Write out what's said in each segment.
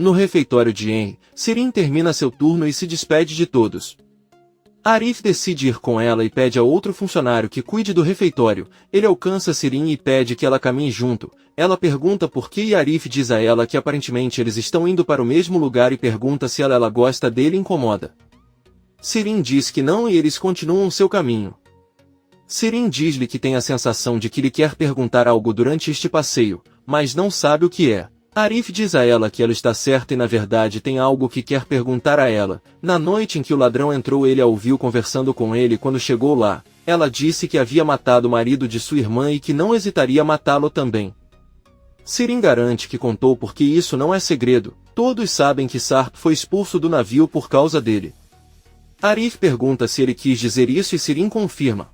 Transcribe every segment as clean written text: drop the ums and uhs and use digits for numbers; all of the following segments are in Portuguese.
No refeitório de Henry, Sirin termina seu turno e se despede de todos. Arif decide ir com ela e pede a outro funcionário que cuide do refeitório. Ele alcança Sirin e pede que ela caminhe junto. Ela pergunta por que e Arif diz a ela que aparentemente eles estão indo para o mesmo lugar e pergunta se ela gosta dele e incomoda. Sirin diz que não e eles continuam seu caminho. Sirin diz-lhe que tem a sensação de que lhe quer perguntar algo durante este passeio, mas não sabe o que é. Arif diz a ela que ela está certa e na verdade tem algo que quer perguntar a ela. Na noite em que o ladrão entrou ele a ouviu conversando com ele quando chegou lá. Ela disse que havia matado o marido de sua irmã e que não hesitaria matá-lo também. Sirin garante que contou porque isso não é segredo. Todos sabem que Sarp foi expulso do navio por causa dele. Arif pergunta se ele quis dizer isso e Sirin confirma.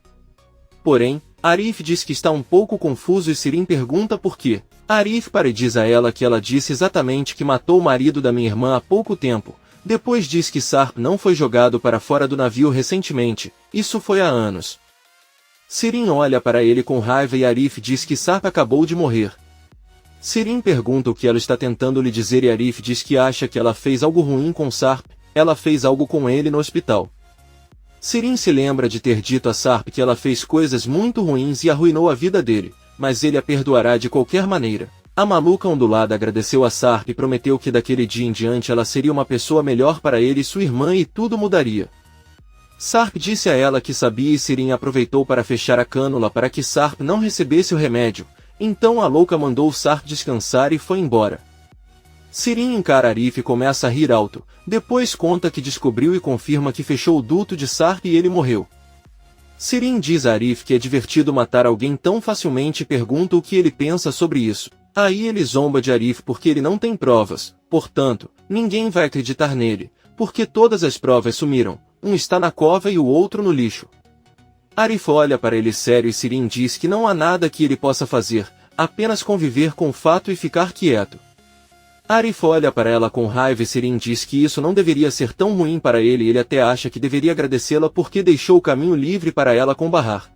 Porém, Arif diz que está um pouco confuso e Sirin pergunta por quê. Arif diz a ela que ela disse exatamente que matou o marido da minha irmã há pouco tempo. Depois diz que Sarp não foi jogado para fora do navio recentemente, isso foi há anos. Sirin olha para ele com raiva e Arif diz que Sarp acabou de morrer. Sirin pergunta o que ela está tentando lhe dizer e Arif diz que acha que ela fez algo ruim com Sarp, ela fez algo com ele no hospital. Sirin se lembra de ter dito a Sarp que ela fez coisas muito ruins e arruinou a vida dele, mas ele a perdoará de qualquer maneira. A maluca ondulada agradeceu a Sarp e prometeu que daquele dia em diante ela seria uma pessoa melhor para ele e sua irmã e tudo mudaria. Sarp disse a ela que sabia e Sirin aproveitou para fechar a cânula para que Sarp não recebesse o remédio, então a louca mandou Sarp descansar e foi embora. Sirin encara Arif e começa a rir alto, depois conta que descobriu e confirma que fechou o duto de Sarp e ele morreu. Sirin diz a Arif que é divertido matar alguém tão facilmente e pergunta o que ele pensa sobre isso. Aí ele zomba de Arif porque ele não tem provas, portanto, ninguém vai acreditar nele, porque todas as provas sumiram, um está na cova e o outro no lixo. Arif olha para ele sério e Sirin diz que não há nada que ele possa fazer, apenas conviver com o fato e ficar quieto. Arif olha para ela com raiva e Sirin diz que isso não deveria ser tão ruim para ele e ele até acha que deveria agradecê-la porque deixou o caminho livre para ela com Bahar.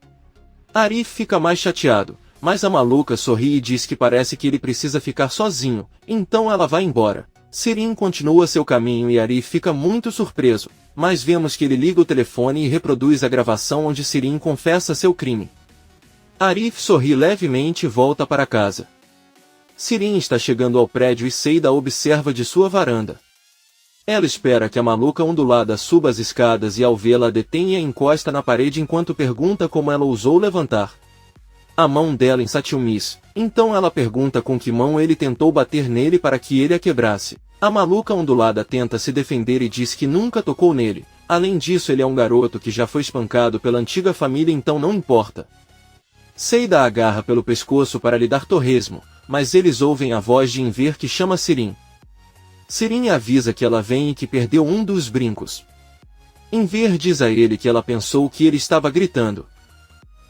Arif fica mais chateado, mas a maluca sorri e diz que parece que ele precisa ficar sozinho, então ela vai embora. Sirin continua seu caminho e Arif fica muito surpreso, mas vemos que ele liga o telefone e reproduz a gravação onde Sirin confessa seu crime. Arif sorri levemente e volta para casa. Sirin está chegando ao prédio e Seida a observa de sua varanda. Ela espera que a maluca ondulada suba as escadas e ao vê-la detém e a encosta na parede enquanto pergunta como ela ousou levantar a mão dela em Satiumis. Então ela pergunta com que mão ele tentou bater nele para que ele a quebrasse. A maluca ondulada tenta se defender e diz que nunca tocou nele. Além disso ele é um garoto que já foi espancado pela antiga família então não importa. Seida a agarra pelo pescoço para lhe dar torresmo, mas eles ouvem a voz de Enver que chama Sirin. Sirin avisa que ela vem e que perdeu um dos brincos. Enver diz a ele que ela pensou que ele estava gritando.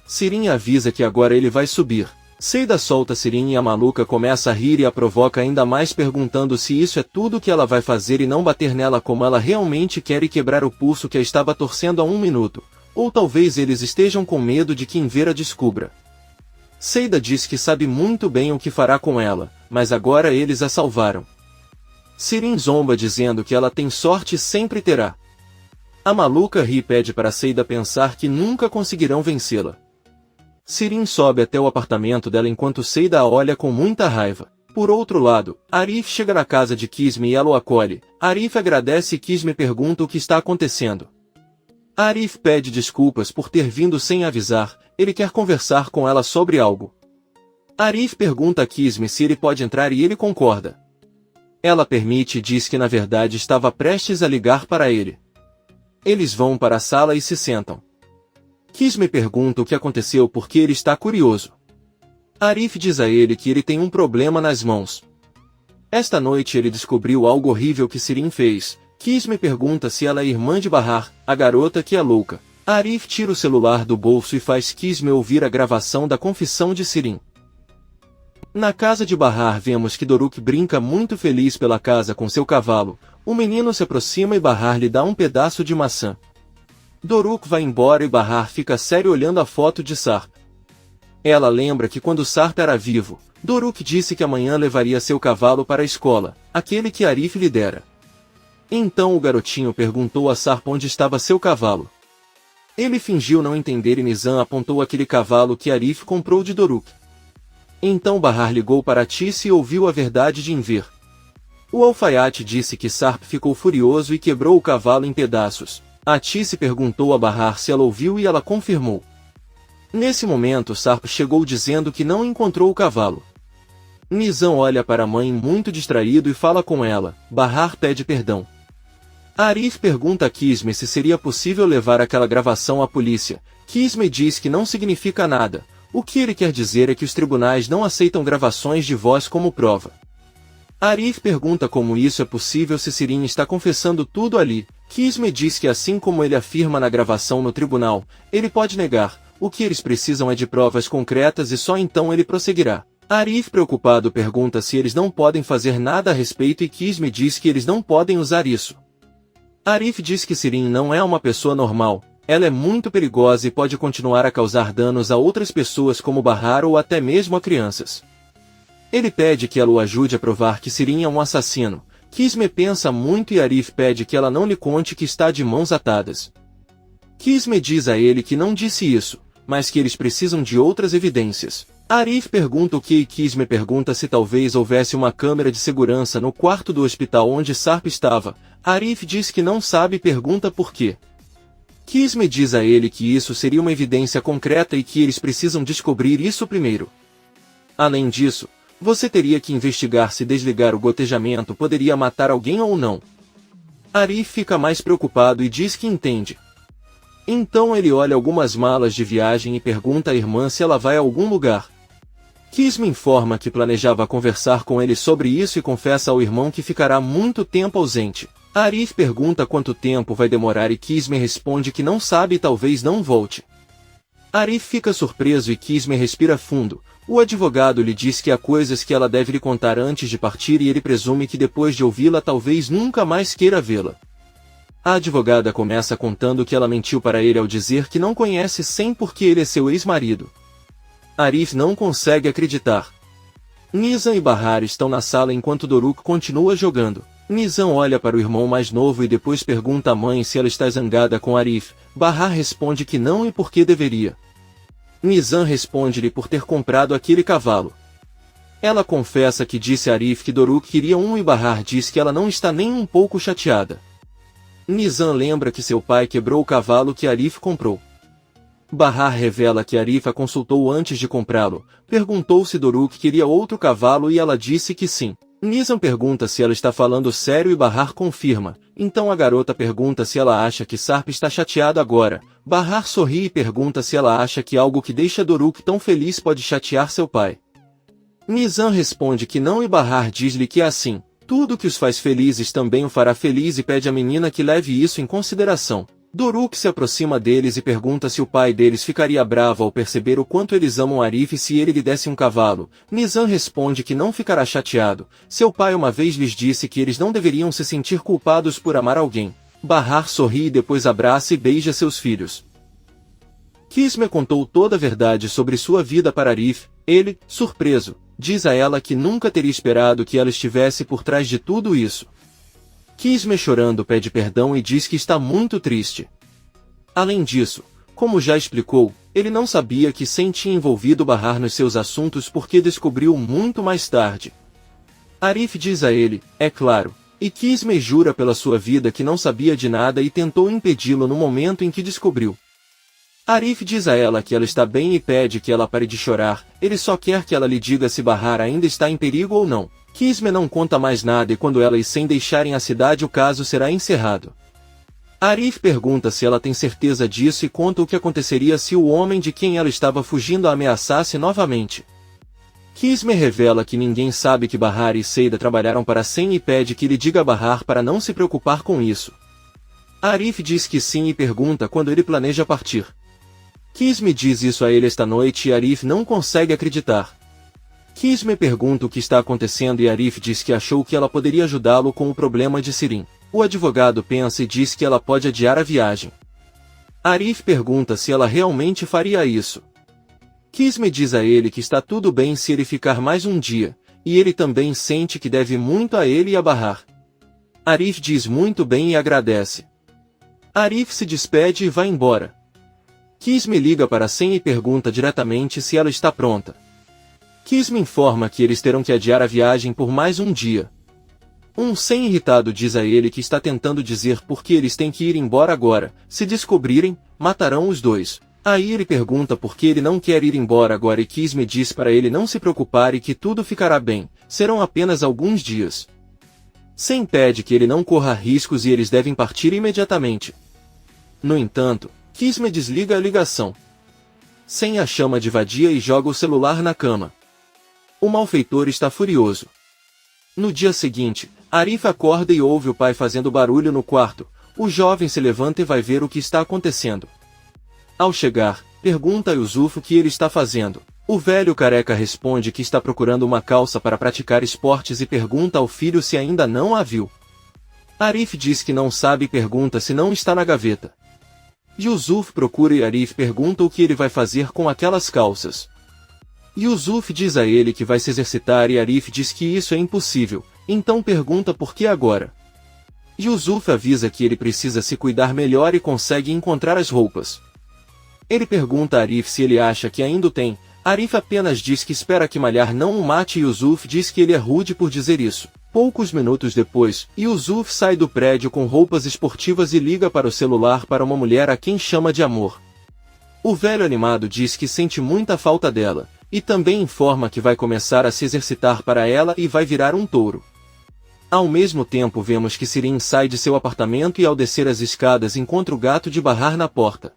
Sirin avisa que agora ele vai subir. Seida solta Sirin e a maluca começa a rir e a provoca ainda mais perguntando se isso é tudo que ela vai fazer e não bater nela como ela realmente quer e quebrar o pulso que a estava torcendo há 1 minuto. Ou talvez eles estejam com medo de que Enver a descubra. Seida diz que sabe muito bem o que fará com ela, mas agora eles a salvaram. Sirin zomba dizendo que ela tem sorte e sempre terá. A maluca ri e pede para Seida pensar que nunca conseguirão vencê-la. Sirin sobe até o apartamento dela enquanto Seida a olha com muita raiva. Por outro lado, Arif chega na casa de Kisme e ela o acolhe. Arif agradece e Kisme pergunta o que está acontecendo. Arif pede desculpas por ter vindo sem avisar, ele quer conversar com ela sobre algo. Arif pergunta a Kisme se ele pode entrar e ele concorda. Ela permite e diz que na verdade estava prestes a ligar para ele. Eles vão para a sala e se sentam. Kisme pergunta o que aconteceu porque ele está curioso. Arif diz a ele que ele tem um problema nas mãos. Esta noite ele descobriu algo horrível que Sirin fez. Kisme pergunta se ela é irmã de Bahar, a garota que é louca. Arif tira o celular do bolso e faz Kisme ouvir a gravação da confissão de Sirin. Na casa de Bahar vemos que Doruk brinca muito feliz pela casa com seu cavalo. O menino se aproxima e Bahar lhe dá um pedaço de maçã. Doruk vai embora e Bahar fica sério olhando a foto de Sarp. Ela lembra que quando Sarp era vivo, Doruk disse que amanhã levaria seu cavalo para a escola, aquele que Arif lhe dera. Então o garotinho perguntou a Sarp onde estava seu cavalo. Ele fingiu não entender e Nizam apontou aquele cavalo que Arif comprou de Doruk. Então Bahar ligou para Tice e ouviu a verdade de Enver. O alfaiate disse que Sarp ficou furioso e quebrou o cavalo em pedaços. A Tice perguntou a Bahar se ela ouviu e ela confirmou. Nesse momento Sarp chegou dizendo que não encontrou o cavalo. Nizam olha para a mãe muito distraído e fala com ela. Bahar pede perdão. Arif pergunta a Kisme se seria possível levar aquela gravação à polícia. Kisme diz que não significa nada. O que ele quer dizer é que os tribunais não aceitam gravações de voz como prova. Arif pergunta como isso é possível se Sirin está confessando tudo ali. Kisme diz que assim como ele afirma na gravação no tribunal, ele pode negar. O que eles precisam é de provas concretas e só então ele prosseguirá. Arif preocupado pergunta se eles não podem fazer nada a respeito e Kisme diz que eles não podem usar isso. Arif diz que Sirin não é uma pessoa normal, ela é muito perigosa e pode continuar a causar danos a outras pessoas como Bahar ou até mesmo a crianças. Ele pede que ela o ajude a provar que Sirin é um assassino. Kisme pensa muito e Arif pede que ela não lhe conte que está de mãos atadas. Kisme diz a ele que não disse isso, mas que eles precisam de outras evidências. Arif pergunta o que e Kisme pergunta se talvez houvesse uma câmera de segurança no quarto do hospital onde Sarp estava. Arif diz que não sabe e pergunta por quê. Kisme diz a ele que isso seria uma evidência concreta e que eles precisam descobrir isso primeiro. Além disso, você teria que investigar se desligar o gotejamento poderia matar alguém ou não. Arif fica mais preocupado e diz que entende. Então ele olha algumas malas de viagem e pergunta à irmã se ela vai a algum lugar. Kisme informa que planejava conversar com ele sobre isso e confessa ao irmão que ficará muito tempo ausente. Arif pergunta quanto tempo vai demorar e Kisme responde que não sabe e talvez não volte. Arif fica surpreso e Kisme respira fundo. O advogado lhe diz que há coisas que ela deve lhe contar antes de partir e ele presume que depois de ouvi-la talvez nunca mais queira vê-la. A advogada começa contando que ela mentiu para ele ao dizer que não conhece Sem porque ele é seu ex-marido. Arif não consegue acreditar. Nizam e Bahar estão na sala enquanto Doruk continua jogando. Nizam olha para o irmão mais novo e depois pergunta à mãe se ela está zangada com Arif. Bahar responde que não e por que deveria. Nizam responde-lhe por ter comprado aquele cavalo. Ela confessa que disse a Arif que Doruk queria um e Bahar diz que ela não está nem um pouco chateada. Nizam lembra que seu pai quebrou o cavalo que Arif comprou. Bahar revela que Arif a consultou antes de comprá-lo, perguntou se Doruk queria outro cavalo e ela disse que sim. Nizam pergunta se ela está falando sério e Bahar confirma. Então a garota pergunta se ela acha que Sarp está chateado agora. Bahar sorri e pergunta se ela acha que algo que deixa Doruk tão feliz pode chatear seu pai. Nizam responde que não e Bahar diz-lhe que é assim. Tudo que os faz felizes também o fará feliz e pede à menina que leve isso em consideração. Doruk se aproxima deles e pergunta se o pai deles ficaria bravo ao perceber o quanto eles amam Arif se ele lhe desse um cavalo. Nizam responde que não ficará chateado. Seu pai uma vez lhes disse que eles não deveriam se sentir culpados por amar alguém. Bahar sorri e depois abraça e beija seus filhos. Kisme contou toda a verdade sobre sua vida para Arif. Ele, surpreso, diz a ela que nunca teria esperado que ela estivesse por trás de tudo isso. Kisme chorando pede perdão e diz que está muito triste. Além disso, como já explicou, ele não sabia que Sem tinha envolvido Bahar nos seus assuntos porque descobriu muito mais tarde. Arif diz a ele, é claro, e Kisme jura pela sua vida que não sabia de nada e tentou impedi-lo no momento em que descobriu. Arif diz a ela que ela está bem e pede que ela pare de chorar, ele só quer que ela lhe diga se Bahar ainda está em perigo ou não. Kisme não conta mais nada e quando ela e Sem deixarem a cidade o caso será encerrado. Arif pergunta se ela tem certeza disso e conta o que aconteceria se o homem de quem ela estava fugindo a ameaçasse novamente. Kisme revela que ninguém sabe que Bahar e Seida trabalharam para Sem e pede que lhe diga a Bahar para não se preocupar com isso. Arif diz que sim e pergunta quando ele planeja partir. Kisme diz isso a ele esta noite e Arif não consegue acreditar. Kisme pergunta o que está acontecendo e Arif diz que achou que ela poderia ajudá-lo com o problema de Sirin. O advogado pensa e diz que ela pode adiar a viagem. Arif pergunta se ela realmente faria isso. Kismet diz a ele que está tudo bem se ele ficar mais um dia, e ele também sente que deve muito a ele e a Bahar. Arif diz muito bem e agradece. Arif se despede e vai embora. Kismet liga para Sen e pergunta diretamente se ela está pronta. Kismet informa que eles terão que adiar a viagem por mais um dia. Sen irritado diz a ele que está tentando dizer por que eles têm que ir embora agora, se descobrirem, matarão os dois. Aí ele pergunta por que ele não quer ir embora agora e Kismet diz para ele não se preocupar e que tudo ficará bem, serão apenas alguns dias. Sen pede que ele não corra riscos e eles devem partir imediatamente. No entanto, Kismet desliga a ligação. Sen a chama de vadia e joga o celular na cama. O malfeitor está furioso. No dia seguinte, Arif acorda e ouve o pai fazendo barulho no quarto. O jovem se levanta e vai ver o que está acontecendo. Ao chegar, pergunta a Yusuf o que ele está fazendo. O velho careca responde que está procurando uma calça para praticar esportes e pergunta ao filho se ainda não a viu. Arif diz que não sabe e pergunta se não está na gaveta. Yusuf procura e Arif pergunta o que ele vai fazer com aquelas calças. Yusuf diz a ele que vai se exercitar e Arif diz que isso é impossível, então pergunta por que agora. Yusuf avisa que ele precisa se cuidar melhor e consegue encontrar as roupas. Ele pergunta a Arif se ele acha que ainda o tem. Arif apenas diz que espera que malhar não o mate e Yusuf diz que ele é rude por dizer isso. Poucos minutos depois, Yusuf sai do prédio com roupas esportivas e liga para o celular para uma mulher a quem chama de amor. O velho animado diz que sente muita falta dela, e também informa que vai começar a se exercitar para ela e vai virar um touro. Ao mesmo tempo vemos que Sirin sai de seu apartamento e ao descer as escadas encontra o gato de Bahar na porta.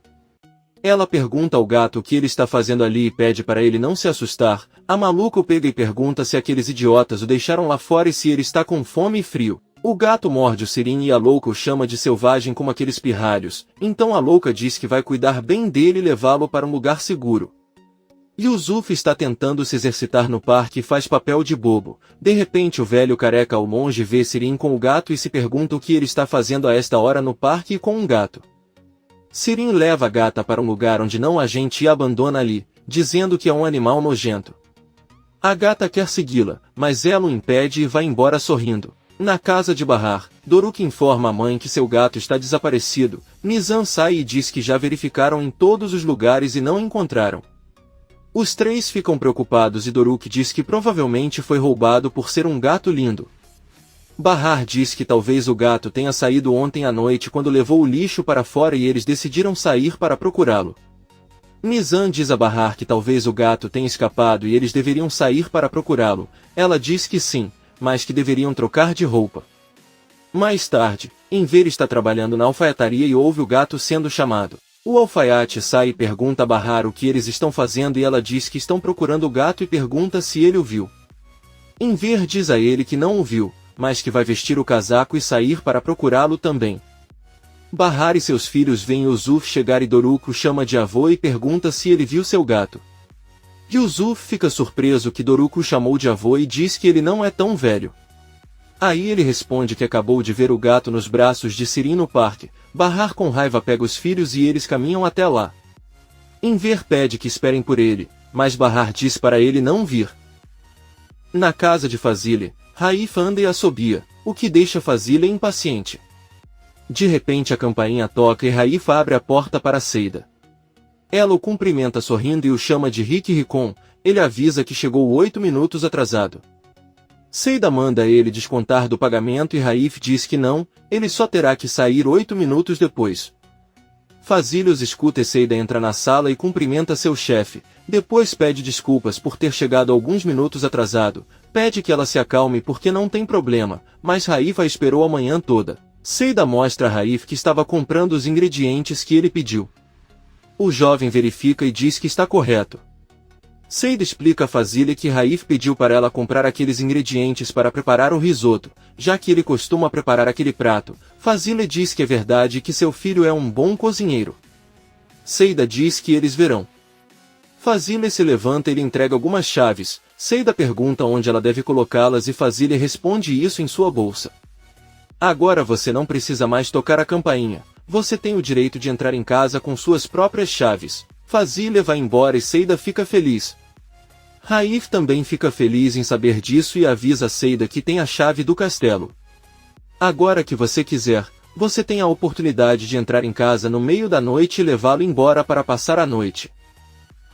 Ela pergunta ao gato o que ele está fazendo ali e pede para ele não se assustar. A maluca o pega e pergunta se aqueles idiotas o deixaram lá fora e se ele está com fome e frio. O gato morde o Sirin e a louca o chama de selvagem como aqueles pirralhos, então a louca diz que vai cuidar bem dele e levá-lo para um lugar seguro. Yusuf está tentando se exercitar no parque e faz papel de bobo. De repente o velho careca ao longe vê Sirin com o gato e se pergunta o que ele está fazendo a esta hora no parque e com um gato. Sirin leva a gata para um lugar onde não há gente e a abandona ali, dizendo que é um animal nojento. A gata quer segui-la, mas ela o impede e vai embora sorrindo. Na casa de Bahar, Doruk informa a mãe que seu gato está desaparecido. Nizam sai e diz que já verificaram em todos os lugares e não encontraram. Os três ficam preocupados e Doruk diz que provavelmente foi roubado por ser um gato lindo. Bahar diz que talvez o gato tenha saído ontem à noite quando levou o lixo para fora e eles decidiram sair para procurá-lo. Nizam diz a Bahar que talvez o gato tenha escapado e eles deveriam sair para procurá-lo. Ela diz que sim, mas que deveriam trocar de roupa. Mais tarde, Enver está trabalhando na alfaiataria e ouve o gato sendo chamado. O alfaiate sai e pergunta a Bahar o que eles estão fazendo e ela diz que estão procurando o gato e pergunta se ele o viu. Enver diz a ele que não o viu, mas que vai vestir o casaco e sair para procurá-lo também. Bahar e seus filhos veem Yusuf chegar e Doruk o chama de avô e pergunta se ele viu seu gato. Yusuf fica surpreso que Doruk o chamou de avô e diz que ele não é tão velho. Aí ele responde que acabou de ver o gato nos braços de Sirin no parque. Bahar com raiva pega os filhos e eles caminham até lá. Enver pede que esperem por ele, mas Bahar diz para ele não vir. Na casa de Fazile, Raif anda e assobia, o que deixa Fazile impaciente. De repente a campainha toca e Raif abre a porta para Seida. Ela o cumprimenta sorrindo e o chama de Rick Ricon. Ele avisa que chegou 8 minutos atrasado. Seida manda ele descontar do pagamento e Raif diz que não, ele só terá que sair 8 minutos depois. Fazile os escuta e Seida entra na sala e cumprimenta seu chefe, depois pede desculpas por ter chegado alguns minutos atrasado, pede que ela se acalme porque não tem problema, mas Raif a esperou a manhã toda. Seida mostra a Raif que estava comprando os ingredientes que ele pediu. O jovem verifica e diz que está correto. Seida explica a Fazile que Raif pediu para ela comprar aqueles ingredientes para preparar o risoto, já que ele costuma preparar aquele prato. Fazile diz que é verdade e que seu filho é um bom cozinheiro. Seida diz que eles verão. Fazile se levanta e lhe entrega algumas chaves. Seida pergunta onde ela deve colocá-las e Fazile responde isso em sua bolsa. Agora você não precisa mais tocar a campainha. Você tem o direito de entrar em casa com suas próprias chaves. Fazília vai embora e Seida fica feliz. Raif também fica feliz em saber disso e avisa Seida que tem a chave do castelo. Agora que você quiser, você tem a oportunidade de entrar em casa no meio da noite e levá-lo embora para passar a noite.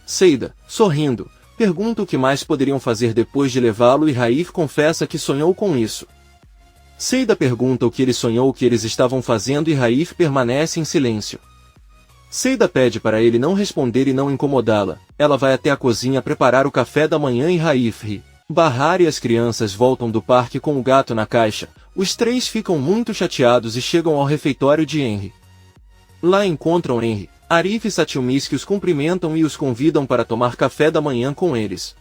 Seida, sorrindo, pergunta o que mais poderiam fazer depois de levá-lo e Raif confessa que sonhou com isso. Seida pergunta o que ele sonhou que eles estavam fazendo e Raif permanece em silêncio. Seida pede para ele não responder e não incomodá-la. Ela vai até a cozinha preparar o café da manhã e Raif ri. Bahar e as crianças voltam do parque com o gato na caixa. Os três ficam muito chateados e chegam ao refeitório de Henry. Lá encontram Henry, Arif e Satyumis que os cumprimentam e os convidam para tomar café da manhã com eles.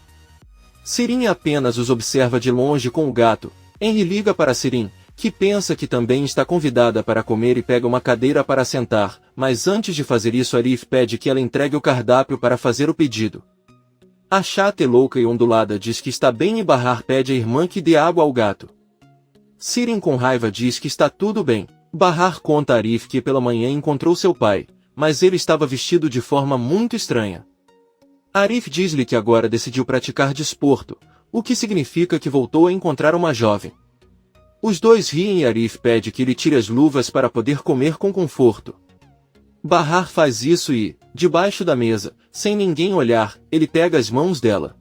Sirin apenas os observa de longe com o gato. Henry liga para Sirin, que pensa que também está convidada para comer e pega uma cadeira para sentar, mas antes de fazer isso Arif pede que ela entregue o cardápio para fazer o pedido. A chata louca e ondulada diz que está bem e Bahar pede à irmã que dê água ao gato. Sirin com raiva diz que está tudo bem. Bahar conta a Arif que pela manhã encontrou seu pai, mas ele estava vestido de forma muito estranha. Arif diz-lhe que agora decidiu praticar desporto, o que significa que voltou a encontrar uma jovem. Os dois riem e Arif pede que ele tire as luvas para poder comer com conforto. Bahar faz isso e, debaixo da mesa, sem ninguém olhar, ele pega as mãos dela.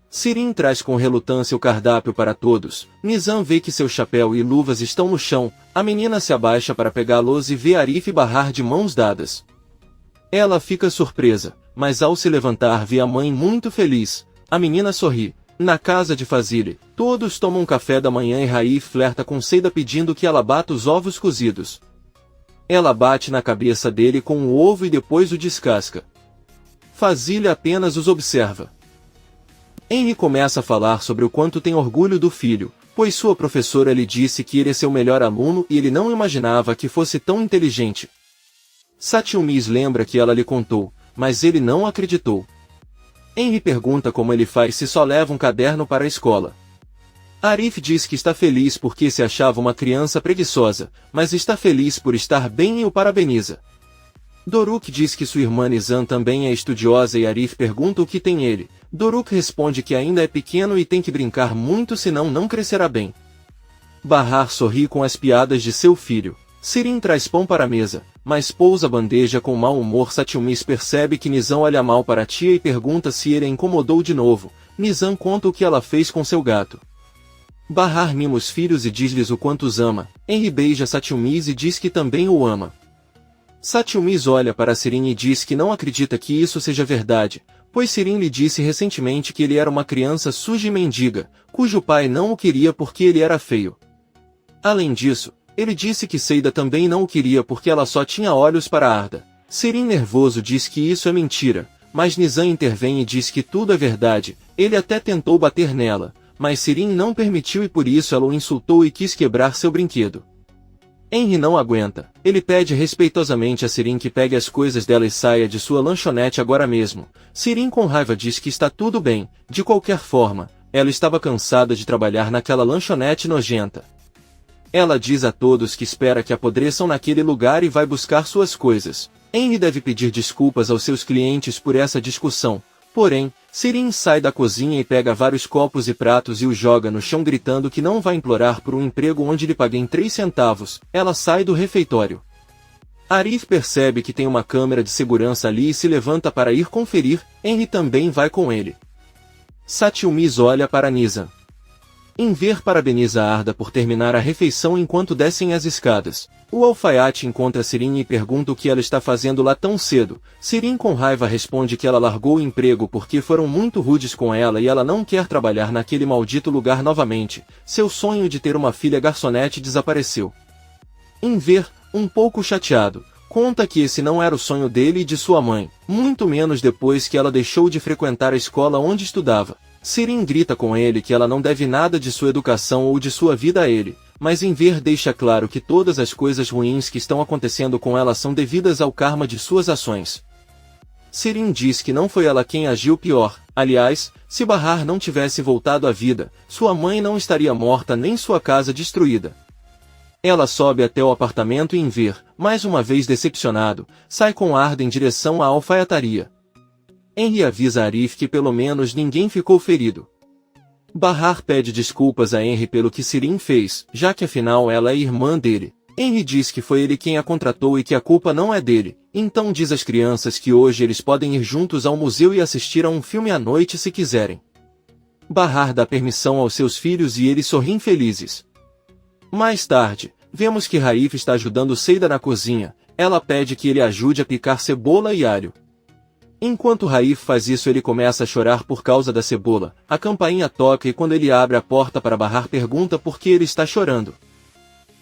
Sirin traz com relutância o cardápio para todos. Nizam vê que seu chapéu e luvas estão no chão. A menina se abaixa para pegá-los e vê Arif e Bahar de mãos dadas. Ela fica surpresa, mas ao se levantar vê a mãe muito feliz. A menina sorri. Na casa de Fazília, todos tomam café da manhã e Raif flerta com Seida pedindo que ela bata os ovos cozidos. Ela bate na cabeça dele com o ovo e depois o descasca. Fazília apenas os observa. Henry começa a falar sobre o quanto tem orgulho do filho, pois sua professora lhe disse que ele é seu melhor aluno e ele não imaginava que fosse tão inteligente. Satyumis lembra que ela lhe contou, mas ele não acreditou. Henry pergunta como ele faz se só leva um caderno para a escola. Arif diz que está feliz porque se achava uma criança preguiçosa, mas está feliz por estar bem e o parabeniza. Doruk diz que sua irmã Nizam também é estudiosa e Arif pergunta o que tem ele. Doruk responde que ainda é pequeno e tem que brincar muito senão não crescerá bem. Bahar sorri com as piadas de seu filho. Sirin traz pão para a mesa, mas pousa a bandeja com mau humor. Satyumis percebe que Nizam olha mal para a tia e pergunta se ele a incomodou de novo. Nizam conta o que ela fez com seu gato. Bahar mima os filhos e diz-lhes o quanto os ama. Henry beija Satyumis e diz que também o ama. Satyumis olha para Sirin e diz que não acredita que isso seja verdade, pois Sirin lhe disse recentemente que ele era uma criança suja e mendiga, cujo pai não o queria porque ele era feio. Além disso, ele disse que Seida também não o queria porque ela só tinha olhos para Arda. Sirin nervoso diz que isso é mentira, mas Nizam intervém e diz que tudo é verdade. Ele até tentou bater nela, mas Sirin não permitiu e por isso ela o insultou e quis quebrar seu brinquedo. Henry não aguenta. Ele pede respeitosamente a Sirin que pegue as coisas dela e saia de sua lanchonete agora mesmo. Sirin com raiva diz que está tudo bem, de qualquer forma, ela estava cansada de trabalhar naquela lanchonete nojenta. Ela diz a todos que espera que apodreçam naquele lugar e vai buscar suas coisas. Henry deve pedir desculpas aos seus clientes por essa discussão. Porém, Sirin sai da cozinha e pega vários copos e pratos e os joga no chão gritando que não vai implorar por um emprego onde lhe paguem 3 centavos. Ela sai do refeitório. Arif percebe que tem uma câmera de segurança ali e se levanta para ir conferir. Henry também vai com ele. Satyumis olha para Nizam. Enver parabeniza Arda por terminar a refeição enquanto descem as escadas. O alfaiate encontra Sirin e pergunta o que ela está fazendo lá tão cedo. Sirin com raiva responde que ela largou o emprego porque foram muito rudes com ela e ela não quer trabalhar naquele maldito lugar novamente. Seu sonho de ter uma filha garçonete desapareceu. Enver, um pouco chateado, conta que esse não era o sonho dele e de sua mãe, muito menos depois que ela deixou de frequentar a escola onde estudava. Sirin grita com ele que ela não deve nada de sua educação ou de sua vida a ele, mas Enver deixa claro que todas as coisas ruins que estão acontecendo com ela são devidas ao karma de suas ações. Sirin diz que não foi ela quem agiu pior. Aliás, se Bahar não tivesse voltado à vida, sua mãe não estaria morta nem sua casa destruída. Ela sobe até o apartamento e em ver, mais uma vez decepcionado, sai com Arda em direção à alfaiataria. Henry avisa Arif que pelo menos ninguém ficou ferido. Bahar pede desculpas a Henry pelo que Sirin fez, já que afinal ela é irmã dele. Henry diz que foi ele quem a contratou e que a culpa não é dele, então diz às crianças que hoje eles podem ir juntos ao museu e assistir a um filme à noite se quiserem. Bahar dá permissão aos seus filhos e eles sorriem felizes. Mais tarde, vemos que Raif está ajudando Seida na cozinha. Ela pede que ele ajude a picar cebola e alho. Enquanto Raif faz isso, ele começa a chorar por causa da cebola. A campainha toca e quando ele abre a porta para Bahar, pergunta por que ele está chorando.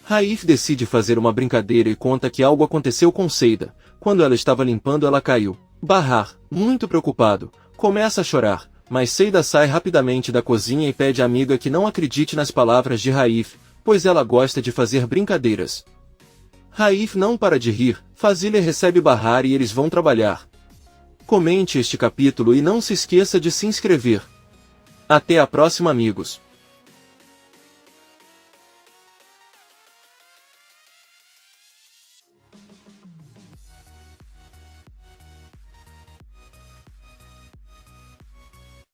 Raif decide fazer uma brincadeira e conta que algo aconteceu com Seida. Quando ela estava limpando, ela caiu. Bahar, muito preocupado, começa a chorar, mas Seida sai rapidamente da cozinha e pede à amiga que não acredite nas palavras de Raif, pois ela gosta de fazer brincadeiras. Raif não para de rir, Fazília recebe Bahar e eles vão trabalhar. Comente este capítulo e não se esqueça de se inscrever. Até a próxima, amigos.